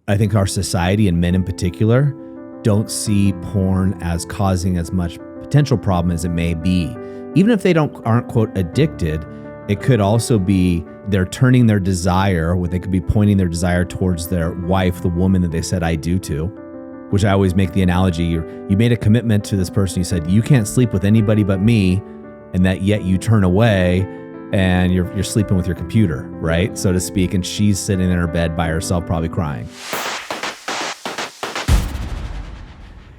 I think our society, and men in particular, don't see porn as causing as much potential problem as it may be. Even if they aren't, quote, addicted, it could also be they're turning their desire, they could be pointing their desire towards their wife, the woman that they said I do to, which I always make the analogy. You made a commitment to this person. You said, you can't sleep with anybody but me, and that yet you turn away and you're sleeping with your computer, right? So to speak, and she's sitting in her bed by herself, probably crying.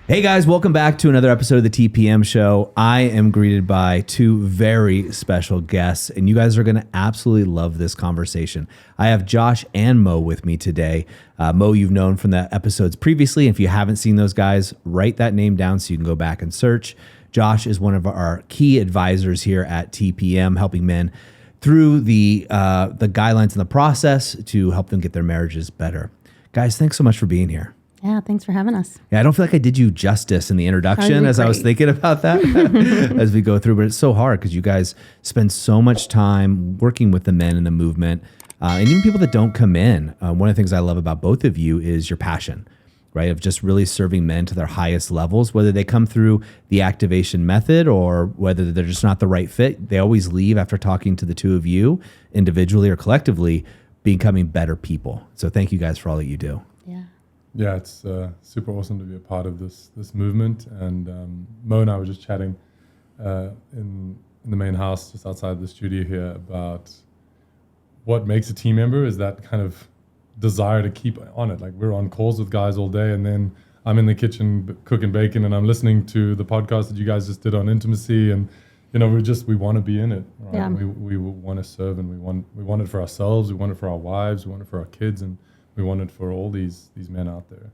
Hey guys, welcome back to another episode of the TPM show. I am greeted by two very special guests, and you guys are going to absolutely love this conversation. I have Josh and Mo with me today. Mo, you've known from the episodes previously. If you haven't seen those guys, write that name down so you can go back and search. Josh is one of our key advisors here at TPM, helping men through the guidelines and the process to help them get their marriages better. Guys, thanks so much for being here. Yeah, thanks for having us. Yeah, I don't feel like I did you justice in the introduction as I was thinking about that as we go through, but it's so hard because you guys spend so much time working with the men in the movement and even people that don't come in. One of the things I love about both of you is your passion, right? Of just really serving men to their highest levels, whether they come through the activation method or whether they're just not the right fit. They always leave after talking to the two of you individually or collectively becoming better people. So thank you guys for all that you do. Yeah, it's super awesome to be a part of this movement. And Mo and I were just chatting in the main house just outside the studio here about what makes a team member is that kind of desire to keep on it. Like we're on calls with guys all day, and then I'm in the kitchen cooking bacon, and I'm listening to the podcast that you guys just did on intimacy, and you know we want to be in it. Right? Yeah. We want to serve, and we want it for ourselves. We want it for our wives. We want it for our kids, and we want it for all these men out there,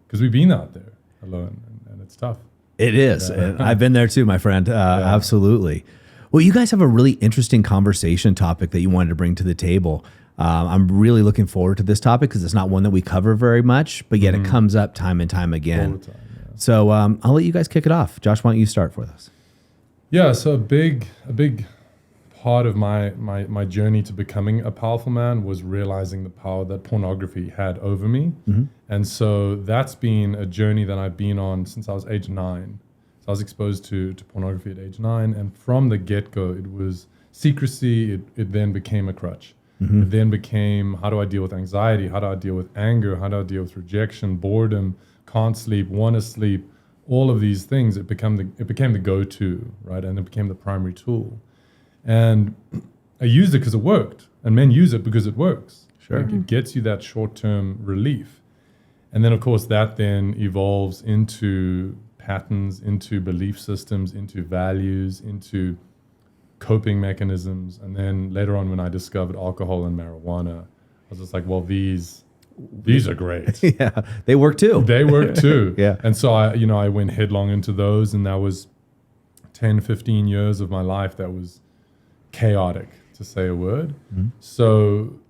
because we've been out there alone, and it's tough. It is. And I've been there too, my friend. Absolutely. Well, you guys have a really interesting conversation topic that you wanted to bring to the table. I'm really looking forward to this topic because it's not one that we cover very much, but yet it comes up time and time again. All the time, yeah. So I'll let you guys kick it off. Josh, why don't you start for us? Yeah. So a big part of my journey to becoming a powerful man was realizing the power that pornography had over me. Mm-hmm. And so that's been a journey that I've been on since I was age 9. So I was exposed to pornography at age 9. And from the get-go, it was secrecy. It then became a crutch. Mm-hmm. It then became, how do I deal with anxiety? How do I deal with anger? How do I deal with rejection, boredom, can't sleep, want to sleep? All of these things, it became the go-to, right? And it became the primary tool. And I used it because it worked, and men use it because it works. Sure. Like it gets you that short-term relief. And then, of course, that then evolves into patterns, into belief systems, into values, into coping mechanisms. And then later on, when I discovered alcohol and marijuana, I was just like, well, these are great. Yeah, they work too. They work too. Yeah. And so I went headlong into those, and that was 10, 15 years of my life that was chaotic, to say a word. Mm-hmm. So,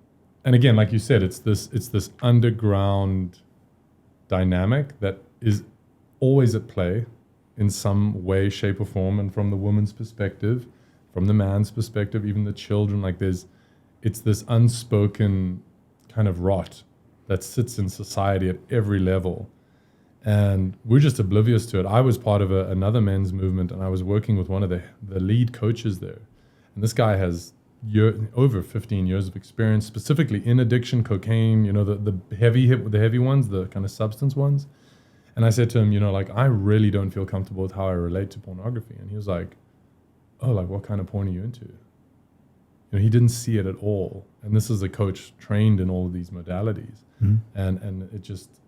and again, like you said, it's this underground dynamic that is always at play in some way, shape, or form. And from the woman's perspective, from the man's perspective, even the children, like it's this unspoken kind of rot that sits in society at every level. And we're just oblivious to it. I was part of another men's movement, and I was working with one of the lead coaches there. And this guy has over 15 years of experience, specifically in addiction, cocaine, the heavy ones, the kind of substance ones. And I said to him, I really don't feel comfortable with how I relate to pornography. And he was like, oh, like what kind of porn are you into? He didn't see it at all. And this is a coach trained in all of these modalities. Mm-hmm. And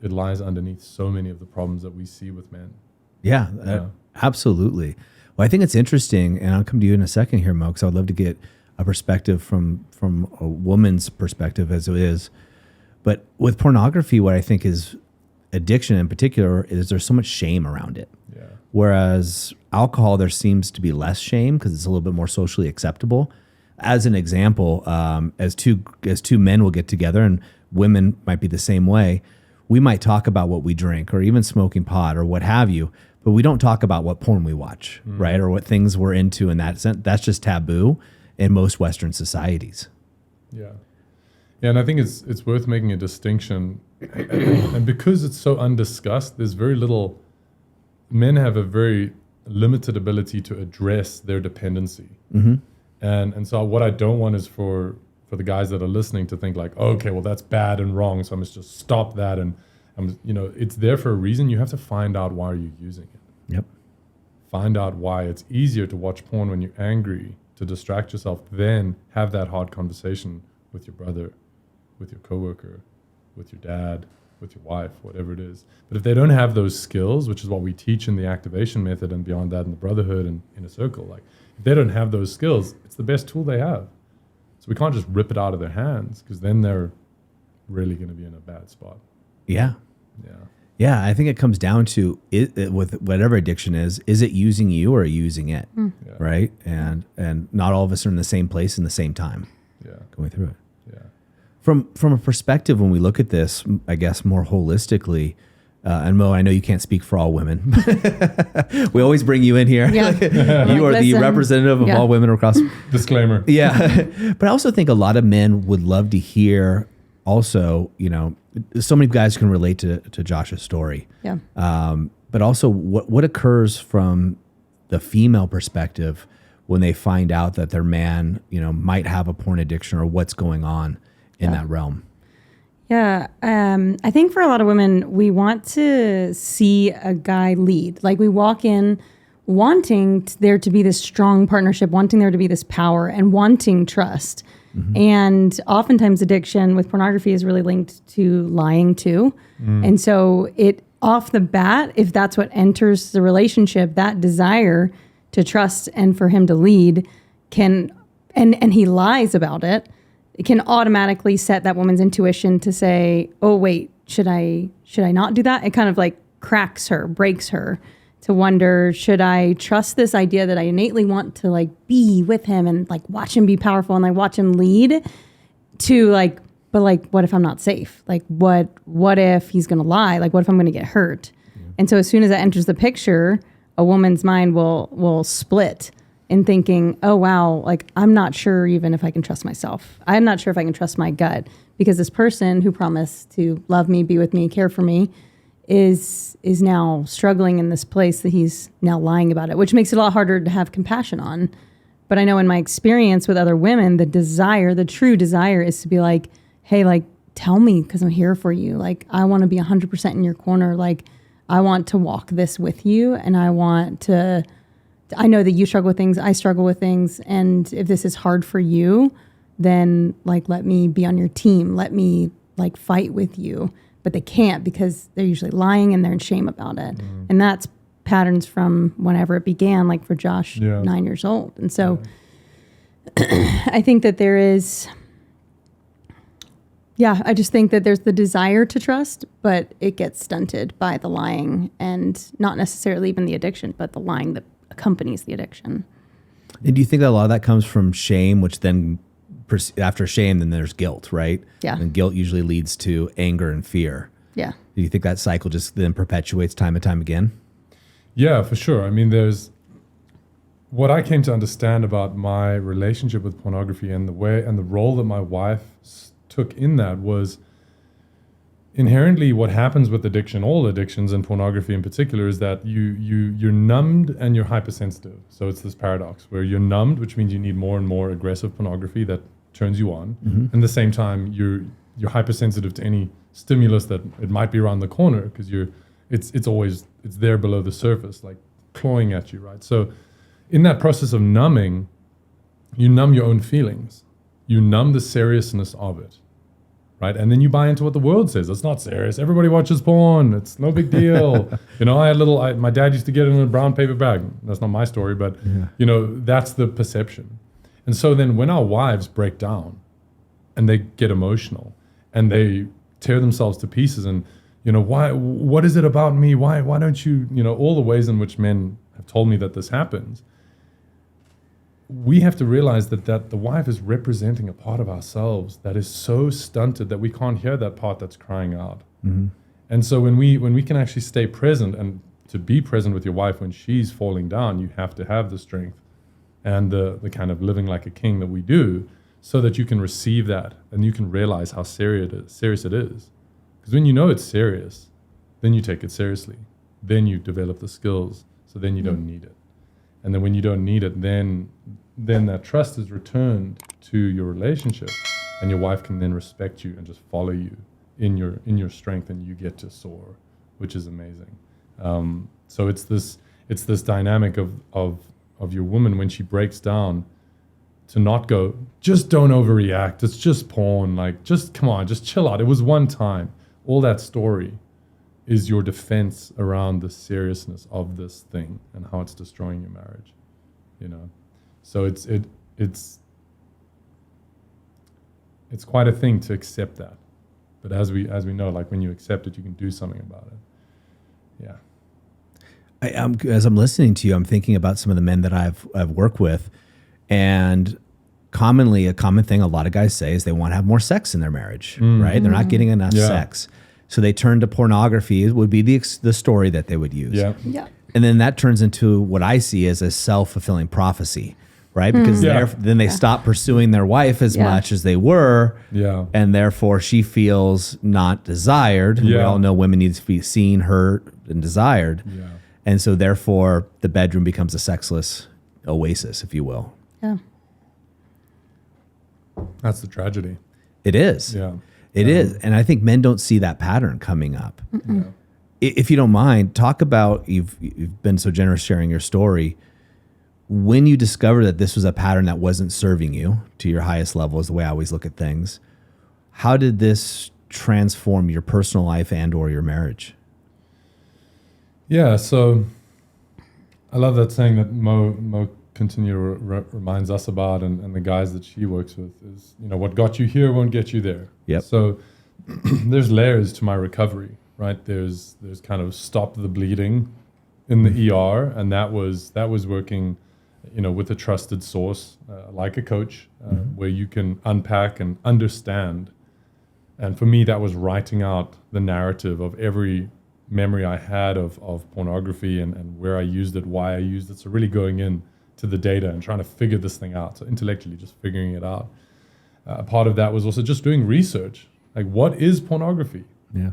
it lies underneath so many of the problems that we see with men. Yeah. Absolutely. Well, I think it's interesting, and I'll come to you in a second here, Mo, because I would love to get a perspective from a woman's perspective as it is. But with pornography, what I think is addiction in particular is there's so much shame around it. Yeah. Whereas alcohol, there seems to be less shame because it's a little bit more socially acceptable. As an example, as two men will get together, and women might be the same way, we might talk about what we drink or even smoking pot or what have you, but we don't talk about what porn we watch, right? Or what things we're into in that sense. That's just taboo in most Western societies. Yeah. Yeah, and I think it's worth making a distinction And because it's so undiscussed, there's very little, men have a very limited ability to address their dependency. And so what I don't want is for the guys that are listening to think like, oh, okay, well, that's bad and wrong, so I must just stop that. And it's there for a reason. You have to find out why you're using it. Yep. Find out why it's easier to watch porn when you're angry, to distract yourself, then have that hard conversation with your brother, with your coworker, with your dad, with your wife, whatever it is. But if they don't have those skills, which is what we teach in the activation method and beyond that in the brotherhood and in a circle, like if they don't have those skills, it's the best tool they have. So we can't just rip it out of their hands, because then they're really going to be in a bad spot. Yeah. Yeah. Yeah, I think it comes down to it with whatever addiction is it using you or are you using it, Yeah. right? And not all of us are in the same place in the same time going through it. Yeah. From a perspective, when we look at this, I guess more holistically, and Mo, I know you can't speak for all women. We always bring you in here. Yeah. You are the representative of all women across. Disclaimer. Yeah. But I also think a lot of men would love to hear also, so many guys can relate to Josh's story. Yeah. But also what occurs from the female perspective when they find out that their man, might have a porn addiction or what's going on in that realm. Yeah. I think for a lot of women, we want to see a guy lead. Like we walk in wanting there to be this strong partnership, wanting there to be this power and wanting trust. And oftentimes addiction with pornography is really linked to lying too. And so it off the bat, if that's what enters the relationship, that desire to trust and for him to lead can, and he lies about it, it can automatically set that woman's intuition to say, oh wait, should I not do that? It kind of like cracks her, breaks her to wonder, should I trust this idea that I innately want to like be with him and like watch him be powerful and like watch him lead, to like, but like, what if I'm not safe? Like what if he's going to lie? Like what if I'm going to get hurt? And so as soon as that enters the picture, a woman's mind will split in thinking, oh wow, like I'm not sure even if I can trust myself. I'm not sure if I can trust my gut, because this person who promised to love me, be with me, care for me is now struggling in this place that he's now lying about it, which makes it a lot harder to have compassion on. But I know in my experience with other women, the true desire is to be like, hey, like, tell me, because I'm here for you. Like, I want to be 100% in your corner. Like, I want to walk this with you. And I know that you struggle with things, I struggle with things. And if this is hard for you, then like, let me be on your team. Let me like fight with you. But they can't, because they're usually lying and they're in shame about it. And that's patterns from whenever it began, like for Josh, 9 years old. And so I think that there is, I just think that there's the desire to trust, but it gets stunted by the lying, and not necessarily even the addiction, but the lying that accompanies the addiction. And do you think that a lot of that comes from shame, which then after shame, then there's guilt, right? Yeah. And guilt usually leads to anger and fear. Yeah. Do you think that cycle just then perpetuates time and time again? Yeah, for sure. I mean, there's what I came to understand about my relationship with pornography and the way and the role that my wife took in that was inherently what happens with addiction, all addictions and pornography in particular, is that you're numbed and you're hypersensitive. So it's this paradox where you're numbed, which means you need more and more aggressive pornography that turns you on. And at the same time, you're hypersensitive to any stimulus that it might be around the corner, because it's there below the surface, like clawing at you, right? So in that process of numbing, you numb your own feelings. You numb the seriousness of it, right? And then you buy into what the world says. It's not serious. Everybody watches porn. It's no big deal. My dad used to get it in a brown paper bag. That's not my story, but that's the perception. And so then when our wives break down and they get emotional and they tear themselves to pieces and, what is it about me? Why don't you, all the ways in which men have told me that this happens, we have to realize that the wife is representing a part of ourselves that is so stunted that we can't hear that part that's crying out. And so when we can actually stay present, and to be present with your wife when she's falling down, you have to have the strength and the kind of living like a king that we do, so that you can receive that and you can realize how serious it is. Because Because when you know it's serious, then you take it seriously. Then you develop the skills. So then you don't need it. And then when you don't need it, then that trust is returned to your relationship, and your wife can then respect you and just follow you in your strength, and you get to soar, which is amazing. So it's this dynamic of your woman when she breaks down, to not go, just don't overreact. It's just porn. Like, just come on, just chill out. It was one time. All that story is your defense around the seriousness of this thing and how it's destroying your marriage, you know? So it's quite a thing to accept that. But as we know, like, when you accept it, you can do something about it. Yeah. As I'm listening to you, I'm thinking about some of the men that I've worked with, and a common thing a lot of guys say is they want to have more sex in their marriage, right? They're not getting enough sex. So they turn to pornography. It would be the story that they would use. Yeah. And then that turns into what I see as a self-fulfilling prophecy, right? Because then they stop pursuing their wife as much as they were. Yeah. And therefore she feels not desired. We all know women need to be seen, heard, and desired. Yeah. And so therefore the bedroom becomes a sexless oasis, if you will. Yeah. That's the tragedy. It is. Yeah. It is. And I think men don't see that pattern coming up. Yeah. If you don't mind, talk about, you've been so generous sharing your story. When you discovered that this was a pattern that wasn't serving you to your highest level, is the way I always look at things, how did this transform your personal life and or your marriage? Yeah, so I love that saying that Mo continue reminds us about, and the guys that she works with, is, you know, what got you here won't get you there. Yep. So there's layers to my recovery, right? There's kind of stop the bleeding in the ER, and that was working, you know, with a trusted source, like a coach, where you can unpack and understand. And for me, that was writing out the narrative of every memory I had of pornography and where I used it, why I used it. So really going in to the data and trying to figure this thing out. So intellectually just figuring it out. Part of that was also just doing research. Like, what is pornography? Yeah.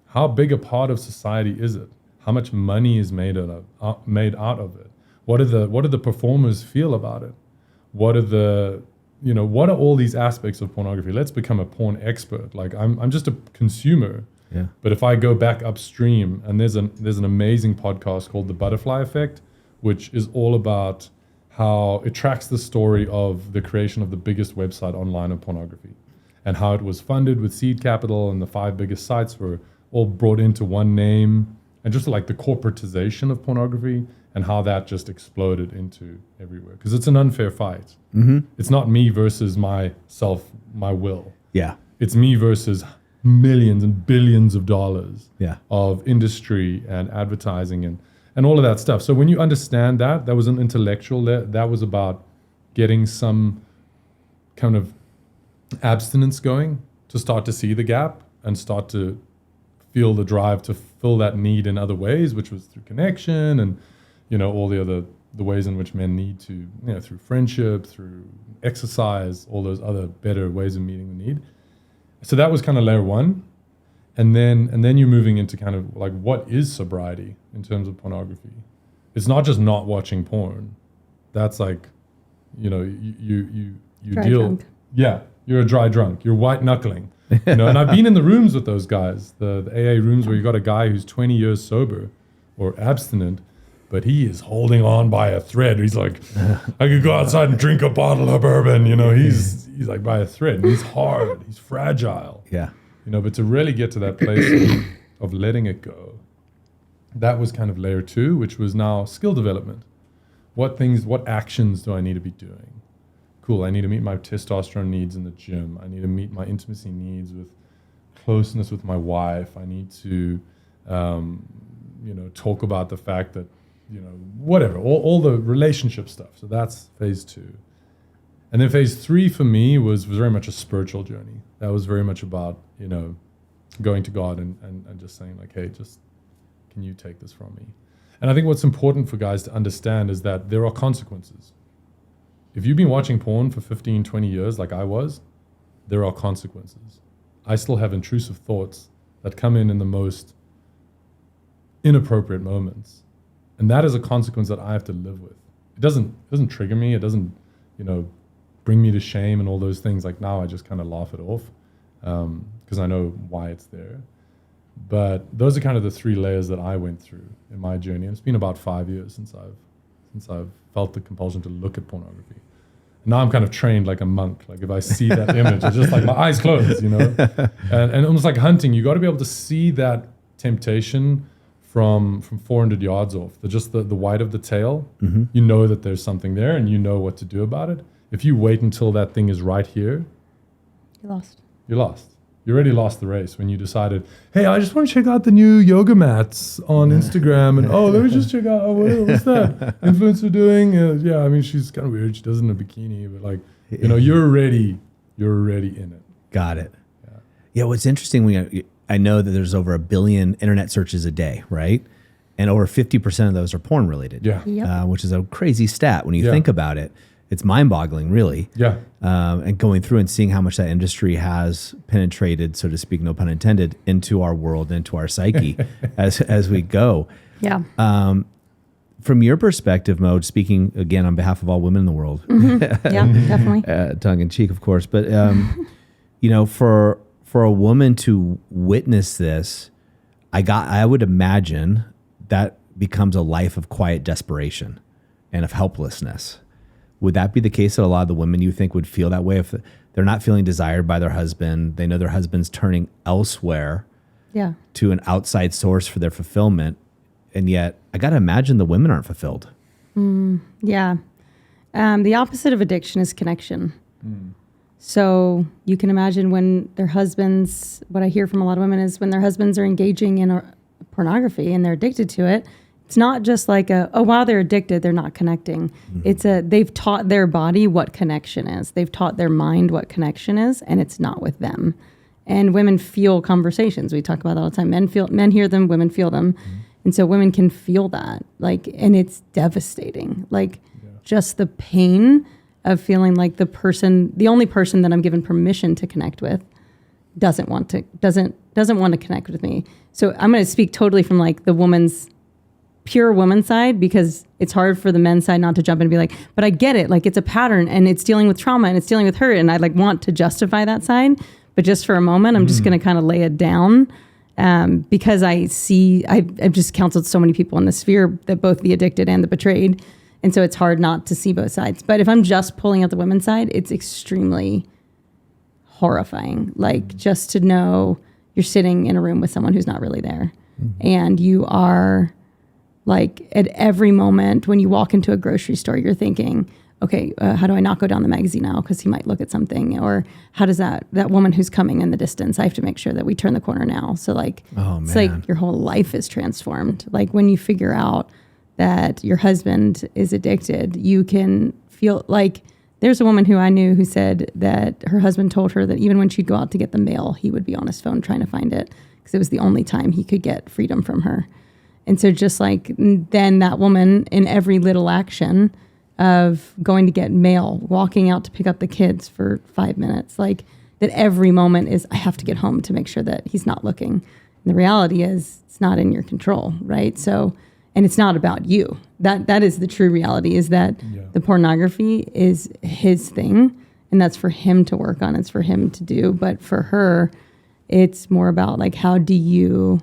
How big a part of society is it? How much money is made out of it? What do the performers feel about it? What are all these aspects of pornography? Let's become a porn expert. Like, I'm just a consumer. Yeah. But if I go back upstream, and there's an amazing podcast called The Butterfly Effect, which is all about how it tracks the story of the creation of the biggest website online of pornography, and how it was funded with seed capital, and the 5 biggest sites were all brought into one name, and just like the corporatization of pornography, and how that just exploded into everywhere. Because it's an unfair fight. Mm-hmm. It's not me versus my will. Yeah. It's me versus millions and billions of dollars of industry and advertising and all of that stuff. So when you understand that was an intellectual, that was about getting some kind of abstinence going to start to see the gap and start to feel the drive to fill that need in other ways, which was through connection and, you know, all the ways in which men need to, you know, through friendship, through exercise, all those other better ways of meeting the need. So that was kind of layer one. And then you're moving into kind of like, what is sobriety in terms of pornography? It's not just not watching porn. That's like, you know, you Dry deal. drunk. Yeah, you're a dry drunk. You're white knuckling. You know, and I've been in the rooms with those guys, the AA rooms where you got a guy who's 20 years sober or abstinent, but he is holding on by a thread. He's like, I could go outside and drink a bottle of bourbon. You know, he's like by a thread. And he's hard. He's fragile. Yeah. You know, but to really get to that place of letting it go, that was kind of layer 2, which was now skill development. What actions do I need to be doing? Cool, I need to meet my testosterone needs in the gym. I need to meet my intimacy needs with closeness with my wife. I need to, you know, talk about the fact that, you know, whatever, all the relationship stuff. So that's phase 2. And then phase 3 for me was very much a spiritual journey. That was very much about, you know, going to God and just saying like, hey, just can you take this from me? And I think what's important for guys to understand is that there are consequences. If you've been watching porn for 15, 20 years like I was, there are consequences. I still have intrusive thoughts that come in the most inappropriate moments. And that is a consequence that I have to live with. It doesn't trigger me. It doesn't, bring me to shame and all those things. Like now I just kind of laugh it off because I know why it's there. But those are kind of the 3 layers that I went through in my journey. And it's been about 5 years since I've felt the compulsion to look at pornography. And now I'm kind of trained like a monk. Like if I see that image, it's just like my eyes closed, and almost like hunting, you got to be able to see that temptation from 400 yards off. The white of the tail, you know that there's something there and you know what to do about it. If you wait until that thing is right here, You're lost. You're lost. You already lost the race when you decided, hey, I just want to check out the new yoga mats on Instagram. And, let me just check out, what's that influencer doing? Yeah, I mean, she's kind of weird. She does it in a bikini. But like, you're already in it. Got it. Yeah, what's interesting, I know that there's over 1 billion internet searches a day, right? And over 50% of those are porn related. Yeah. Yep. Which is a crazy stat when you think about it. It's mind-boggling, really. Yeah. And going through and seeing how much that industry has penetrated, so to speak, no pun intended, into our world, into our psyche as we go. Yeah. From your perspective, Mo, speaking again on behalf of all women in the world, Yeah, definitely. tongue in cheek, of course, but for a woman to witness this, I would imagine that becomes a life of quiet desperation and of helplessness. Would that be the case that a lot of the women you think would feel that way if they're not feeling desired by their husband? They know their husband's turning elsewhere to an outside source for their fulfillment. And yet I got to imagine the women aren't fulfilled. Yeah. The opposite of addiction is connection. So you can imagine when their husbands, what I hear from a lot of women is when their husbands are engaging in pornography and they're addicted to it, it's not just like while they're addicted, they're not connecting. It's they've taught their body what connection is. They've taught their mind what connection is, and it's not with them. And women feel conversations. We talk about that all the time. Men hear them, women feel them. And so women can feel that, and it's devastating. Just the pain of feeling like the only person that I'm given permission to connect with doesn't want to connect with me. So I'm going to speak totally from the pure woman side, because it's hard for the men's side not to jump in and be like, but I get it. It's a pattern and it's dealing with trauma and it's dealing with hurt. And I want to justify that side. But just for a moment, I'm just going to kind of lay it down because I've just counseled so many people in the sphere, that both the addicted and the betrayed. And so it's hard not to see both sides. But if I'm just pulling out the women's side, it's extremely horrifying. Just to know you're sitting in a room with someone who's not really there. And you are at every moment when you walk into a grocery store, you're thinking, okay, how do I not go down the magazine aisle because he might look at something? Or how does that woman who's coming in the distance, I have to make sure that we turn the corner now. So it's your whole life is transformed. When you figure out that your husband is addicted, you can feel there's a woman who I knew who said that her husband told her that even when she'd go out to get the mail, he would be on his phone trying to find it because it was the only time he could get freedom from her. And so just then that woman in every little action of going to get mail, walking out to pick up the kids for 5 minutes, that every moment is, I have to get home to make sure that he's not looking. And the reality is it's not in your control, right? So, and it's not about you. That is the true reality, is that the pornography is his thing and that's for him to work on. It's for him to do. But for her, it's more about how do you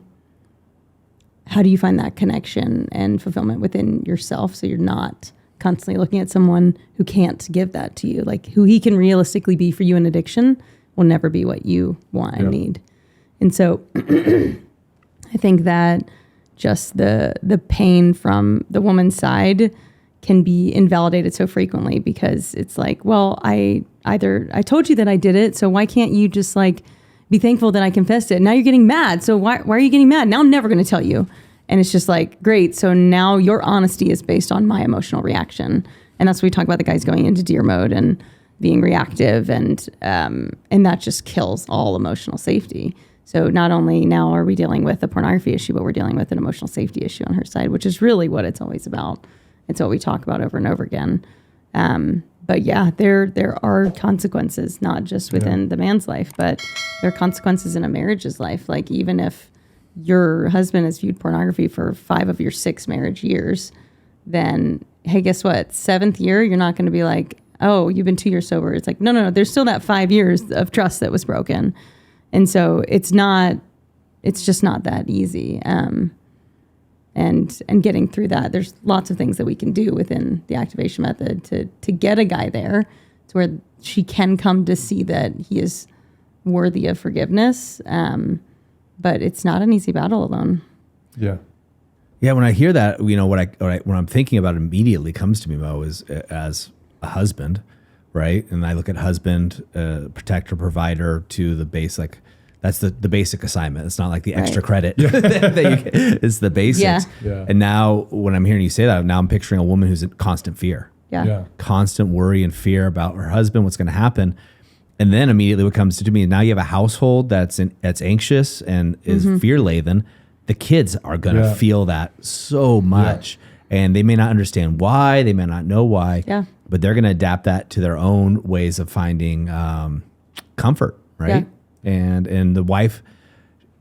find that connection and fulfillment within yourself, so you're not constantly looking at someone who can't give that to you. Who he can realistically be for you in addiction will never be what you want and need. And so I think that just the pain from the woman's side can be invalidated so frequently, because it's well, I told you that I did it, so why can't you just be thankful that I confessed it? Now you're getting mad. So why are you getting mad? Now I'm never going to tell you. And it's just great. So now your honesty is based on my emotional reaction. And that's what we talk about, the guys going into deer mode and being reactive. And that just kills all emotional safety. So not only now are we dealing with a pornography issue, but we're dealing with an emotional safety issue on her side, which is really what it's always about. It's what we talk about over and over again. But yeah, there are consequences, not just within the man's life, but there are consequences in a marriage's life. Like even if your husband has viewed pornography for 5 of your 6 marriage years, then hey, guess what? 7th year, you're not going to be like, oh, you've been 2 years sober. It's like, no. There's still that 5 years of trust that was broken. And so it's just not that easy. And getting through that, there's lots of things that we can do within the activation method to get a guy there to where she can come to see that he is worthy of forgiveness. But it's not an easy battle alone. Yeah. Yeah, when I hear that, what I'm thinking about immediately comes to me, Mo, is as a husband, right? And I look at husband, protector, provider to the base, like that's the basic assignment. It's not like the extra credit. It's the basics. Yeah. And now when I'm hearing you say that, now I'm picturing a woman who's in constant fear. Yeah. Constant worry and fear about her husband, what's going to happen. And then immediately what comes to me, now you have a household that's anxious and is fear-laden. The kids are going to feel that so much. And they may not understand why. They may not know why. Yeah. But they're going to adapt that to their own ways of finding comfort, right? And the wife,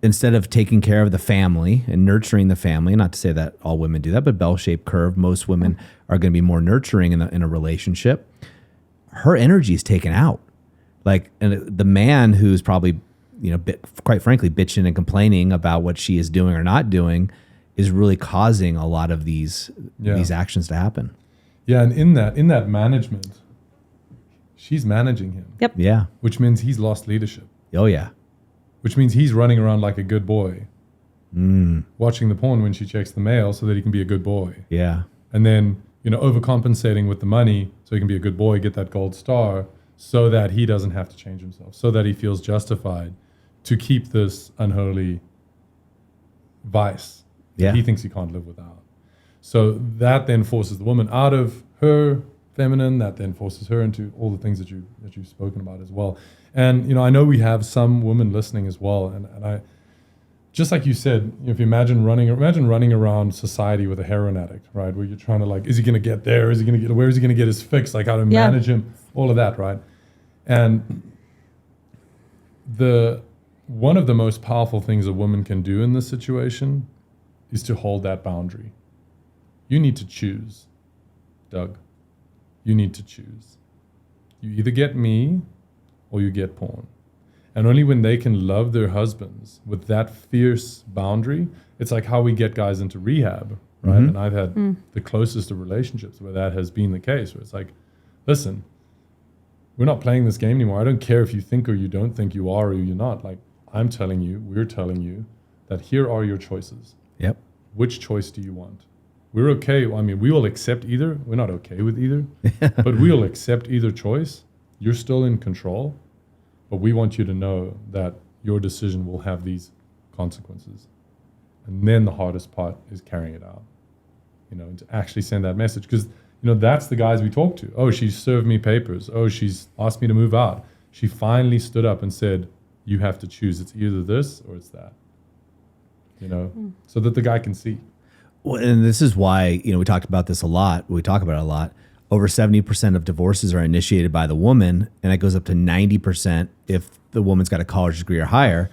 instead of taking care of the family and nurturing the family, not to say that all women do that, but bell-shaped curve, most women are going to be more nurturing in a relationship. Her energy is taken out. Like, and the man who's probably, quite frankly, bitching and complaining about what she is doing or not doing is really causing a lot of these actions to happen. Yeah, and in that management, she's managing him. Yep. Yeah. Which means he's lost leadership. Oh, yeah. Which means he's running around like a good boy, watching the porn when she checks the mail so that he can be a good boy. Yeah. And then, overcompensating with the money so he can be a good boy, get that gold star, so that he doesn't have to change himself, so that he feels justified to keep this unholy vice that he thinks he can't live without. So that then forces the woman out of her feminine, that then forces her into all the things that you've spoken about as well. And I know we have some women listening as well, and I, just like you said, if you imagine running around society with a heroin addict, right? Where you're trying to is he going to get there? Where is he going to get his fix? Like how to manage him, all of that, right? And one of the most powerful things a woman can do in this situation is to hold that boundary. You need to choose, Doug. You need to choose. You either get me or you get porn. And only when they can love their husbands with that fierce boundary, it's like how we get guys into rehab, right? And I've had the closest of relationships where that has been the case, where it's like, listen, we're not playing this game anymore. I don't care if you think or you don't think you are or you're not. Like, we're telling you that here are your choices. Yep. Which choice do you want? We're okay. I mean, we will accept either. We're not okay with either, but we will accept either choice. You're still in control, but we want you to know that your decision will have these consequences. And then the hardest part is carrying it out, and to actually send that message. Because, that's the guys we talk to. Oh, she served me papers. Oh, she's asked me to move out. She finally stood up and said, you have to choose. It's either this or it's that, so that the guy can see. Well, and this is why, we talked about this a lot. We talk about it a lot. Over 70% of divorces are initiated by the woman, and it goes up to 90% if the woman's got a college degree or higher.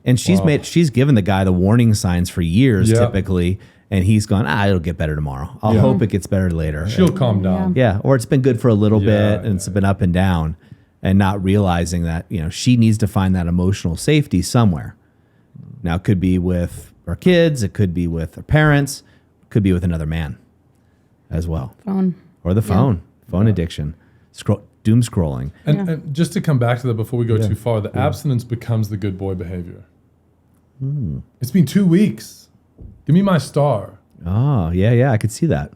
And she's given the guy the warning signs for years, typically, and he's gone, it'll get better tomorrow. I'll hope it gets better later. She'll calm down. Yeah, or it's been good for a little bit, and it's been up and down, and not realizing that, she needs to find that emotional safety somewhere. Now, it could be with her kids, it could be with her parents, could be with another man as well. Phone. Or the phone addiction, doom scrolling. And just to come back to that before we go too far, the abstinence becomes the good boy behavior. It's been 2 weeks. Give me my star. Oh, yeah, I could see that.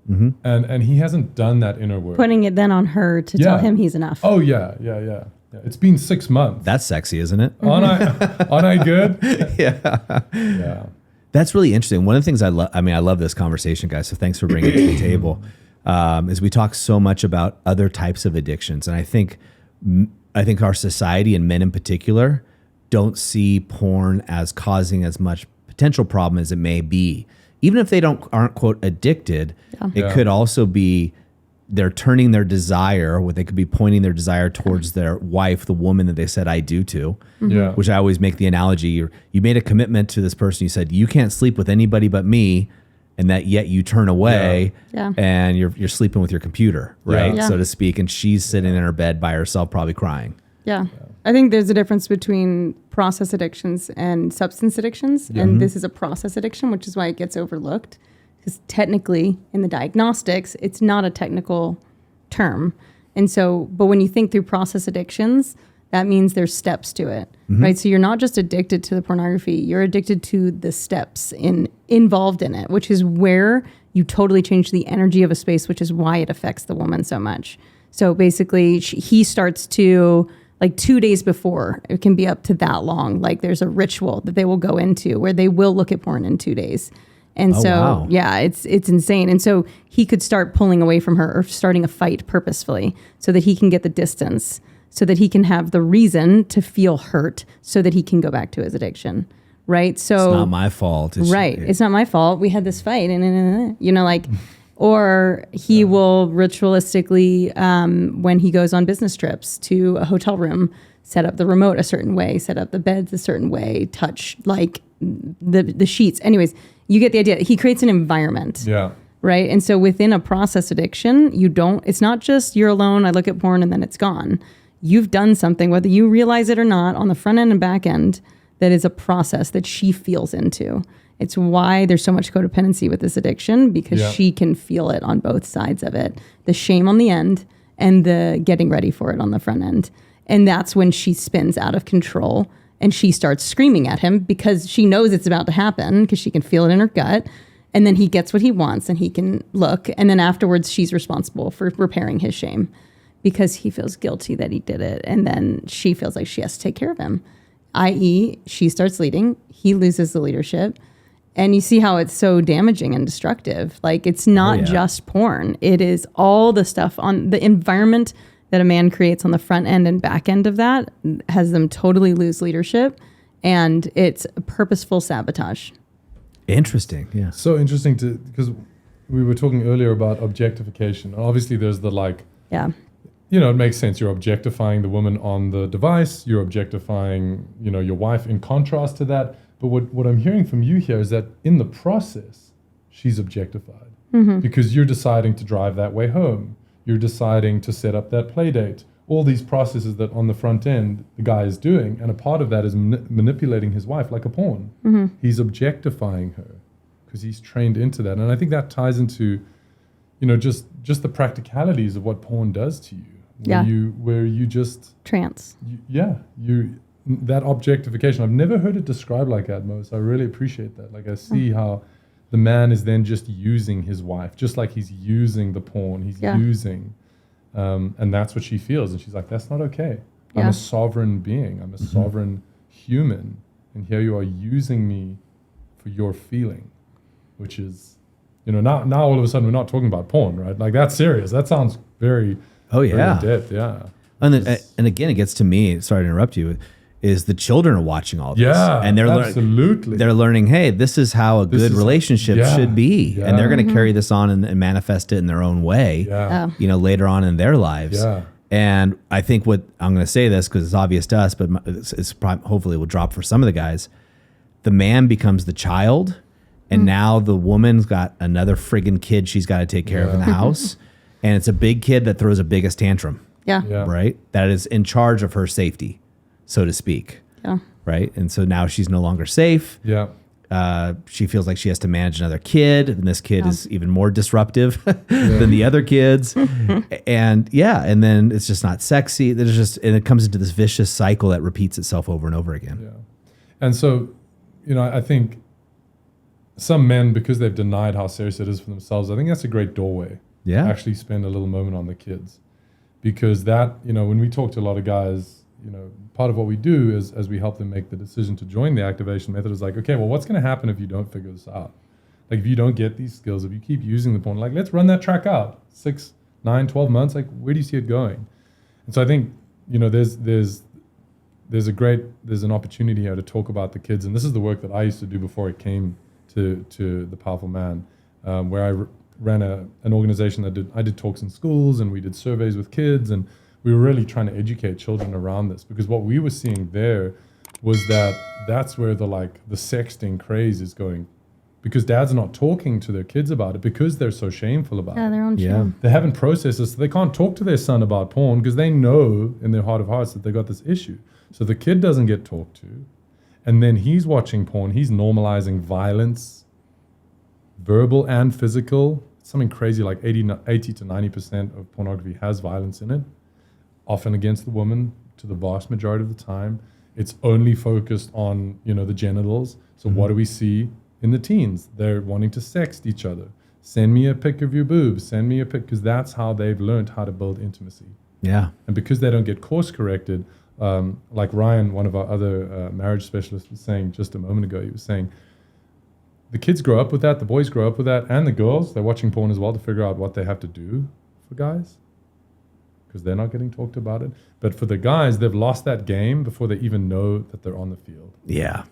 Mm-hmm. And he hasn't done that inner work. Putting it then on her to tell him he's enough. Oh, yeah. It's been 6 months. That's sexy, isn't it? Aren't I good? Yeah. That's really interesting. One of the things I love this conversation, guys, so thanks for bringing it to the table. Is we talk so much about other types of addictions. And I think our society and men in particular don't see porn as causing as much potential problem as it may be. Even if they aren't quote addicted, it could also be they're turning their desire, or they could be pointing their desire towards their wife, the woman that they said I do to. Yeah. Which I always make the analogy. You made a commitment to this person. You said you can't sleep with anybody but me, and that yet you turn away and you're sleeping with your computer, right? Yeah. So to speak. And she's sitting in her bed by herself, probably crying. Yeah. I think there's a difference between process addictions and substance addictions. And this is a process addiction, which is why it gets overlooked. Because technically, in the diagnostics, it's not a technical term. And so, but when you think through process addictions, that means there's steps to it, right? So you're not just addicted to the pornography, you're addicted to the steps involved in it, which is where you totally change the energy of a space, which is why it affects the woman so much. So basically, he starts to, like 2 days before, it can be up to that long. Like there's a ritual that they will go into where they will look at porn in 2 days. And wow. Yeah, it's insane. And so he could start pulling away from her or starting a fight purposefully so that he can get the distance, so that he can have the reason to feel hurt, so that he can go back to his addiction, right? So it's not my fault. It's not my fault. We had this fight, and you know, like, or he will ritualistically, when he goes on business trips to a hotel room, set up the remote a certain way, set up the beds a certain way, touch like the sheets. Anyways, you get the idea. He creates an environment. Yeah. Right. And so within a process addiction, it's not just you're alone, I look at porn and then it's gone. You've done something, whether you realize it or not, on the front end and back end, that is a process that she feels into. It's why there's so much codependency with this addiction, because she can feel it on both sides of it. The shame on the end and the getting ready for it on the front end. And that's when she spins out of control and she starts screaming at him because she knows it's about to happen, because she can feel it in her gut. And then he gets what he wants and he can look. And then afterwards, she's responsible for repairing his shame because he feels guilty that he did it. And then she feels like she has to take care of him, i.e. she starts leading, he loses the leadership. And you see how it's so damaging and destructive. Like, it's not just porn. It is all the stuff on the environment that a man creates on the front end and back end of that has them totally lose leadership. And it's purposeful sabotage. Interesting. Yeah. So interesting because we were talking earlier about objectification. Obviously, there's the it makes sense. You're objectifying the woman on the device. You're objectifying, your wife in contrast to that. But what I'm hearing from you here is that in the process, she's objectified because you're deciding to drive that way home. You're deciding to set up that play date. All these processes that on the front end, the guy is doing. And a part of that is manipulating his wife like a pawn. He's objectifying her because he's trained into that. And I think that ties into, just the practicalities of what porn does to you. Where you just... Trance. That objectification. I've never heard it described like that, Mo. So I really appreciate that. Like, I see how the man is then just using his wife, just like he's using the porn. He's using... and that's what she feels. And she's like, that's not okay. I'm a sovereign being. I'm a sovereign human. And here you are using me for your feeling, which is, now all of a sudden we're not talking about porn, right? Like, that's serious. That sounds very, very in depth. Yeah. And again, it gets to me, sorry to interrupt you, is the children are watching all this. Yeah, and they're absolutely. They're learning, hey, this is how a good relationship should be. Yeah. And they're going to carry this on and manifest it in their own way, later on in their lives. Yeah. And I think what I'm going to say this because it's obvious to us, but it's probably, hopefully will drop for some of the guys. The man becomes the child, and now the woman's got another friggin' kid she's got to take care of in the house. And it's a big kid that throws the biggest tantrum. Yeah. Right? That is in charge of her safety, so to speak. Yeah. Right? And so now she's no longer safe. Yeah. She feels like she has to manage another kid, and this kid is even more disruptive than the other kids. And then it's just not sexy. And it comes into this vicious cycle that repeats itself over and over again. Yeah. And so, I think some men, because they've denied how serious it is for themselves, I think that's a great doorway. Yeah. Actually spend a little moment on the kids. Because that, when we talk to a lot of guys, part of what we do is as we help them make the decision to join the activation method is like, okay, well, what's going to happen if you don't figure this out? Like, if you don't get these skills, if you keep using the porn, like, let's run that track out 6, 9, 12 months. Like, where do you see it going? And so I think, there's an opportunity here to talk about the kids. And this is the work that I used to do before it came to the Powerful Man, where ran an organization I did talks in schools, and we did surveys with kids, and we were really trying to educate children around this, because what we were seeing there was that's where the sexting craze is going, because dads are not talking to their kids about it because they're so shameful about it. Their own Yeah. shame. They haven't processed this, so they can't talk to their son about porn because they know in their heart of hearts that they got this issue. So the kid doesn't get talked to, and then he's watching porn. He's normalizing violence, verbal and physical. Something crazy like 80 to 90% of pornography has violence in it, often against the woman to the vast majority of the time. It's only focused on, the genitals. So what do we see in the teens? They're wanting to sext each other. Send me a pic of your boobs. Send me a pic, because that's how they've learned how to build intimacy. Yeah. And because they don't get course corrected, like Ryan, one of our other marriage specialists, was saying just a moment ago, he was saying, the kids grow up with that, the boys grow up with that, and the girls, they're watching porn as well to figure out what they have to do for guys, because they're not getting talked about it. But for the guys, they've lost that game before they even know that they're on the field. Yeah.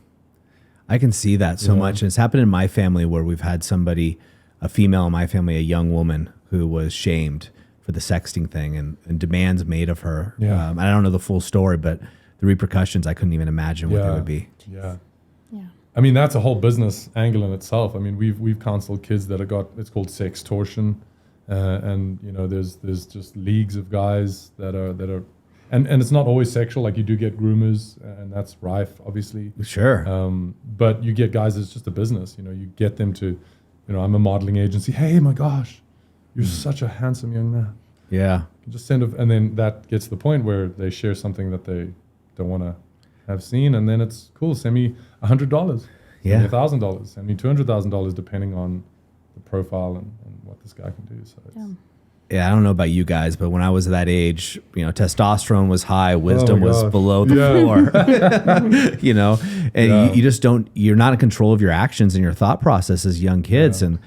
I can see that so much. And it's happened in my family where we've had somebody, a female in my family, a young woman who was shamed for the sexting thing and demands made of her. Yeah. I don't know the full story, but the repercussions, I couldn't even imagine what they would be. Yeah. Yeah. I mean, that's a whole business angle in itself. I mean, we've counseled kids that have got, it's called sextortion. And there's just leagues of guys that are, and it's not always sexual. Like, you do get groomers, and that's rife, obviously. Sure. But you get guys, it's just a business. You get them to, I'm a modeling agency. Hey, my gosh, you're such a handsome young man. Yeah. Just and then that gets to the point where they share something that they don't want to have seen, and then it's cool. Send me $100. Yeah. Send me $1,000. Send me $200,000, depending on the profile and what this guy can do. So it's, Yeah, I don't know about you guys, but when I was that age, testosterone was high, wisdom was gosh. below the floor. And you just you're not in control of your actions and your thought process as young kids. And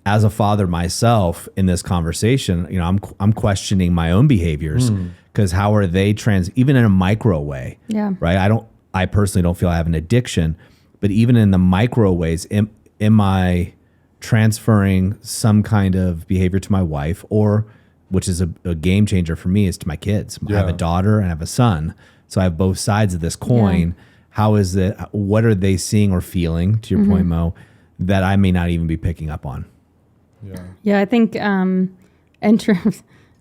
as a father myself in this conversation, I'm questioning my own behaviors, because how are they even in a micro way? Yeah. Right. I personally don't feel I have an addiction, but even in the micro ways, am I transferring some kind of behavior to my wife, or, which is a game changer for me, is to my kids. I have a daughter and I have a son. So I have both sides of this coin. Yeah. How is it, what are they seeing or feeling, to your point, Mo, that I may not even be picking up on? Yeah, I think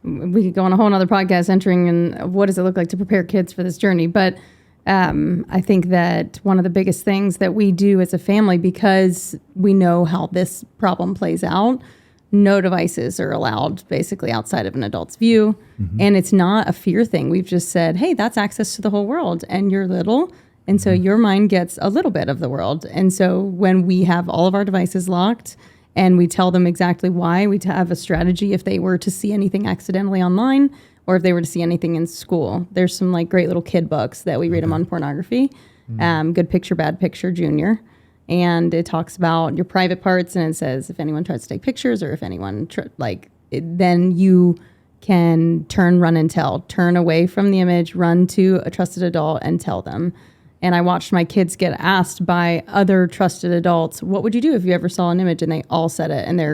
we could go on a whole nother podcast, entering and what does it look like to prepare kids for this journey. But I think that one of the biggest things that we do as a family, because we know how this problem plays out, no devices are allowed basically outside of an adult's view. And it's not a fear thing. We've just said, hey, that's access to the whole world, and you're little. And so your mind gets a little bit of the world. And so when we have all of our devices locked, and we tell them exactly why, we have a strategy if they were to see anything accidentally online, or if they were to see anything in school. There's some great little kid books that we read them on pornography. Good Picture, Bad Picture, Junior. And it talks about your private parts, and it says if anyone tries to take pictures, or if anyone then you can turn, run, and tell. Turn away from the image, run to a trusted adult, and tell them. And I watched my kids get asked by other trusted adults, what would you do if you ever saw an image? And they all said it. And they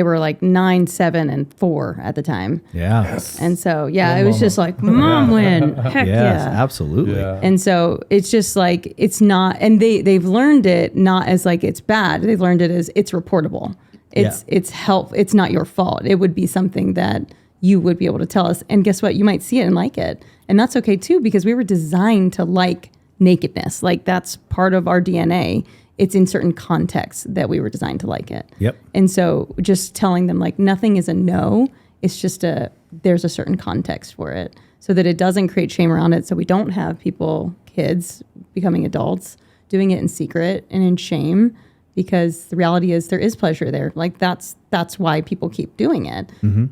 were 9, 7, and 4 at the time. Yeah. Yes. And so, it was just mom win. Heck Yes, yeah. absolutely. Yeah. And so it's just it's not, and they've learned it not as it's bad. They've learned it as it's reportable. It's help. It's not your fault. It would be something that you would be able to tell us. And guess what? You might see it and like it. And that's okay too, because we were designed to like nakedness. That's part of our DNA. It's in certain contexts that we were designed to like it. Yep. And so just telling them nothing is a no. It's just there's a certain context for it, so that it doesn't create shame around it. So we don't have kids becoming adults, doing it in secret and in shame, because the reality is there is pleasure there. That's why people keep doing it.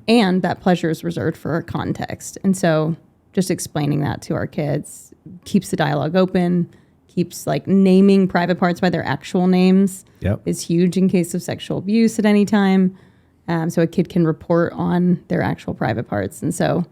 And that pleasure is reserved for a context. And so just explaining that to our kids keeps the dialogue open, keeps naming private parts by their actual names is huge in case of sexual abuse at any time. So a kid can report on their actual private parts. And so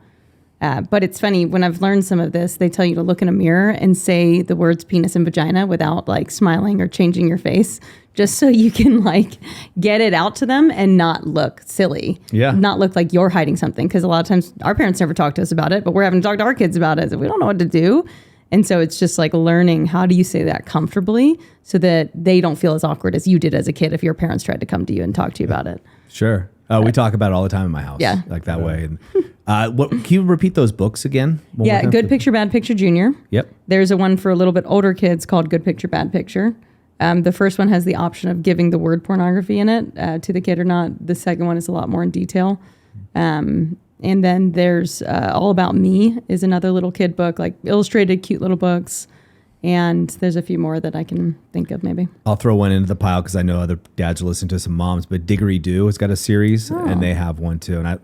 But it's funny, when I've learned some of this, they tell you to look in a mirror and say the words penis and vagina without like smiling or changing your face, just so you can like get it out to them and not look silly. Yeah. Not look like you're hiding something. Because a lot of times our parents never talk to us about it, but we're having to talk to our kids about it. So we don't know what to do. And so it's just like learning, how do you say that comfortably so that they don't feel as awkward as you did as a kid if your parents tried to come to you and talk to you about it. Sure. We talk about it all the time in my house. Yeah. Like that way. And, what can you repeat those books again? One more Yeah, time? Good Picture, Bad Picture Junior. Yep. There's a one for a little bit older kids called Good Picture, Bad Picture. The first one has the option of giving the word pornography in it to the kid or not. The second one is a lot more in detail. And then there's All About Me is another little kid book, like illustrated, cute little books. And there's a few more that I can think of maybe. I'll throw one into the pile because I know other dads are listening to some moms, but Diggery-Doo has got a series and they have one too. And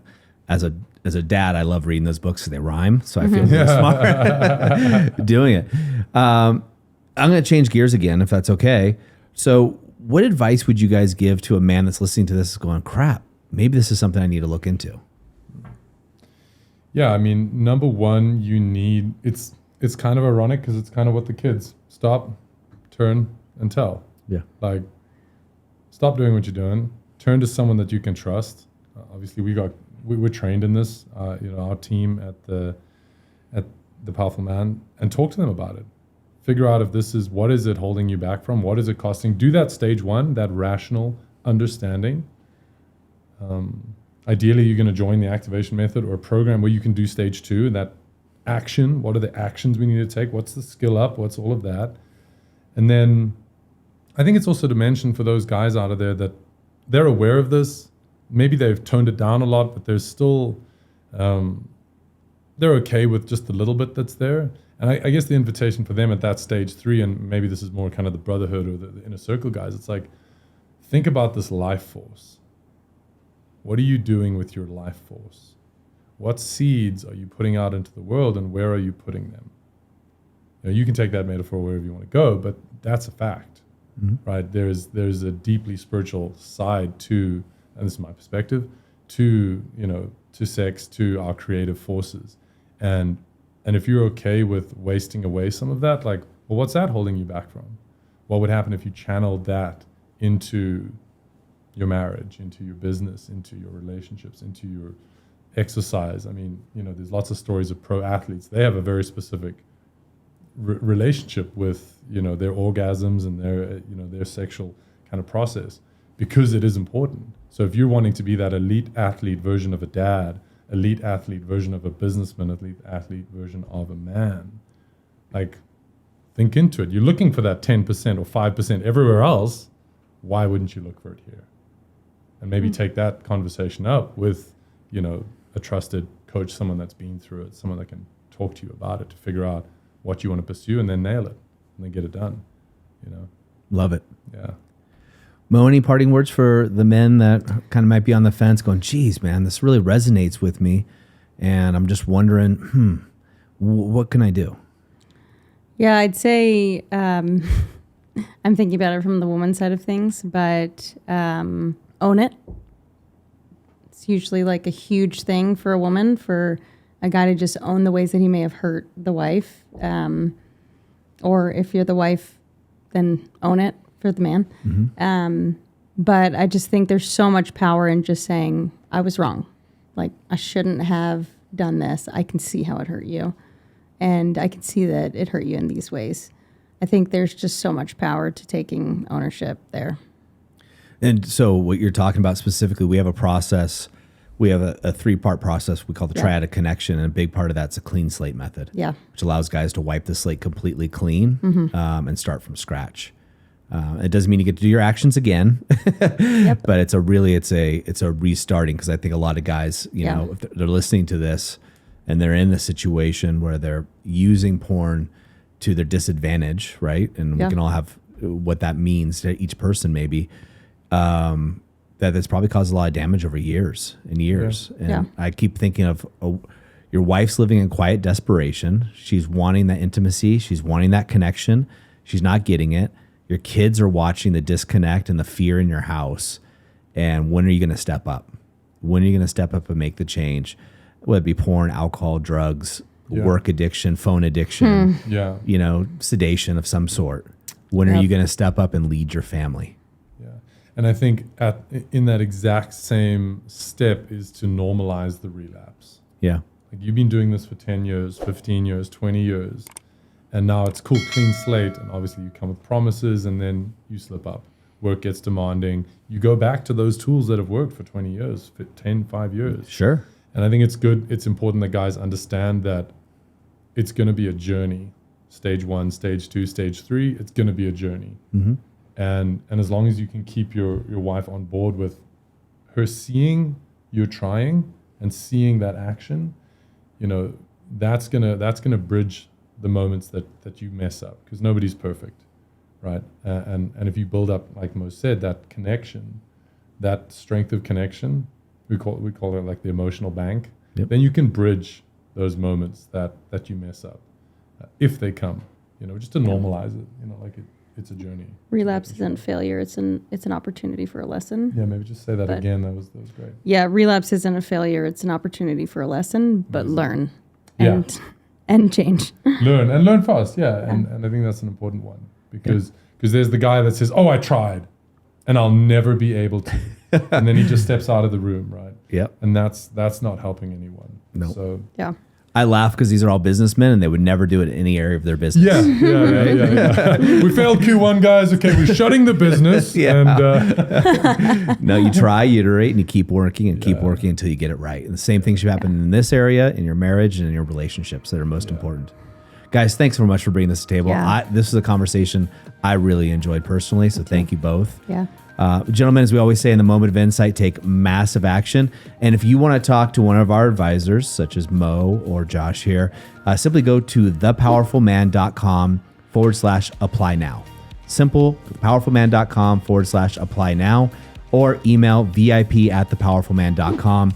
as a dad, I love reading those books because they rhyme. So I feel really smart doing it. I'm going to change gears again, if that's okay. So what advice would you guys give to a man that's listening to this going, crap, maybe this is something I need to look into? Yeah, I mean, number one, it's kind of ironic because it's kind of what the kids stop, turn, and tell. Yeah. Like, stop doing what you're doing. Turn to someone that you can trust. Obviously, we're trained in this. Our team at the Powerful Man, and talk to them about it. Figure out if what is it holding you back from? What is it costing? Do that stage one, that rational understanding. Ideally, you're going to join the activation method or a program where you can do stage two, and that action. What are the actions we need to take? What's the skill up? What's all of that? And then I think it's also to mention for those guys out of there that they're aware of this. Maybe they've toned it down a lot, but there's still, they're okay with just the little bit that's there. And I guess the invitation for them at that stage three, and maybe this is more kind of the brotherhood or the inner circle guys, it's like, think about this life force. What are you doing with your life force? What seeds are you putting out into the world, and where are you putting them? You can take that metaphor wherever you want to go, but that's a fact, right? There's a deeply spiritual side to, and this is my perspective, to sex, to our creative forces. And if you're okay with wasting away some of that, like, well, what's that holding you back from? What would happen if you channeled that into your marriage, into your business, into your relationships, into your exercise? I mean, there's lots of stories of pro athletes. They have a very specific relationship with, their orgasms and their sexual kind of process, because it is important. So if you're wanting to be that elite athlete version of a dad, elite athlete version of a businessman, elite athlete version of a man, like, think into it. You're looking for that 10% or 5% everywhere else. Why wouldn't you look for it here? And maybe take that conversation up with, a trusted coach, someone that's been through it, someone that can talk to you about it to figure out what you want to pursue, and then nail it and then get it done. Love it. Yeah. Mo, any parting words for the men that kind of might be on the fence going, geez, man, this really resonates with me, and I'm just wondering, what can I do? Yeah, I'd say I'm thinking about it from the woman's side of things, but own it. It's usually like a huge thing for a woman, for a guy to just own the ways that he may have hurt the wife. Or if you're the wife, then own it for the man. But I just think there's so much power in just saying, I was wrong. Like, I shouldn't have done this. I can see how it hurt you. And I can see that it hurt you in these ways. I think there's just so much power to taking ownership there. And so what you're talking about specifically, we have a process. We have a 3-part process we call the triad of connection. And a big part of that's a clean slate method, which allows guys to wipe the slate completely clean and start from scratch. It doesn't mean you get to do your actions again, but it's a restarting, because I think a lot of guys, if they're listening to this and they're in a situation where they're using porn to their disadvantage, right? And we can all have what that means to each person maybe, that's probably caused a lot of damage over years and years. And I keep thinking of your wife's living in quiet desperation. She's wanting that intimacy. She's wanting that connection. She's not getting it. Your kids are watching the disconnect and the fear in your house. And when are you going to step up? When are you going to step up and make the change? whether it be porn, alcohol, drugs, Yeah. work addiction, phone addiction, Yeah. sedation of some sort. When are Yep. you going to step up and lead your family? Yeah. And I think in that exact same step is to normalize the relapse. Yeah. Like you've been doing this for 10 years, 15 years, 20 years, and now it's cool, clean slate. And obviously you come with promises and then you slip up. Work gets demanding. You go back to those tools that have worked for 20 years, 5 years. Sure. And I think it's important that guys understand that it's going to be a journey. Stage 1, stage 2, stage 3, it's going to be a journey. Mm-hmm. And as long as you can keep your wife on board with her seeing you're trying and seeing that action, that's gonna bridge the moments that you mess up, because nobody's perfect, right? And if you build up, like Mo said, that connection, that strength of connection, we call it like the emotional bank. Yep. Then you can bridge those moments that you mess up, if they come. Just to normalize it. It's a journey. Relapse isn't failure. It's an opportunity for a lesson. Yeah, maybe just say that But- again. That was great. Yeah, relapse isn't a failure. It's an opportunity for a lesson, but learn Yeah. and change. Learn fast. Yeah. And I think that's an important one, because there's the guy that says, "Oh, I tried, and I'll never be able to," and then he just steps out of the room, right? Yep. And that's not helping anyone. No. So Yeah. I laugh because these are all businessmen and they would never do it in any area of their business. yeah. We failed Q1, guys. Okay, we're shutting the business. Yeah. And No, you try, you iterate, and you keep working and keep working until you get it right. And the same thing should happen in this area, in your marriage and in your relationships that are most important. Guys, thanks so much for bringing this to the table. Yeah. This is a conversation I really enjoyed personally, so thank you both. Yeah. Gentlemen, as we always say, in the moment of insight, take massive action. And if you want to talk to one of our advisors, such as Mo or Josh here, simply go to thepowerfulman.com/apply now. Simple, thepowerfulman.com/apply now, or email VIP@thepowerfulman.com.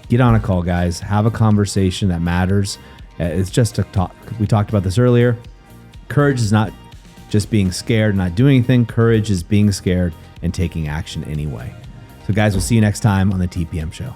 Get on a call, guys. Have a conversation that matters. It's just a talk. We talked about this earlier. Courage is not just being scared, not doing anything. Courage is being scared and taking action anyway. So guys, we'll see you next time on the TPM show.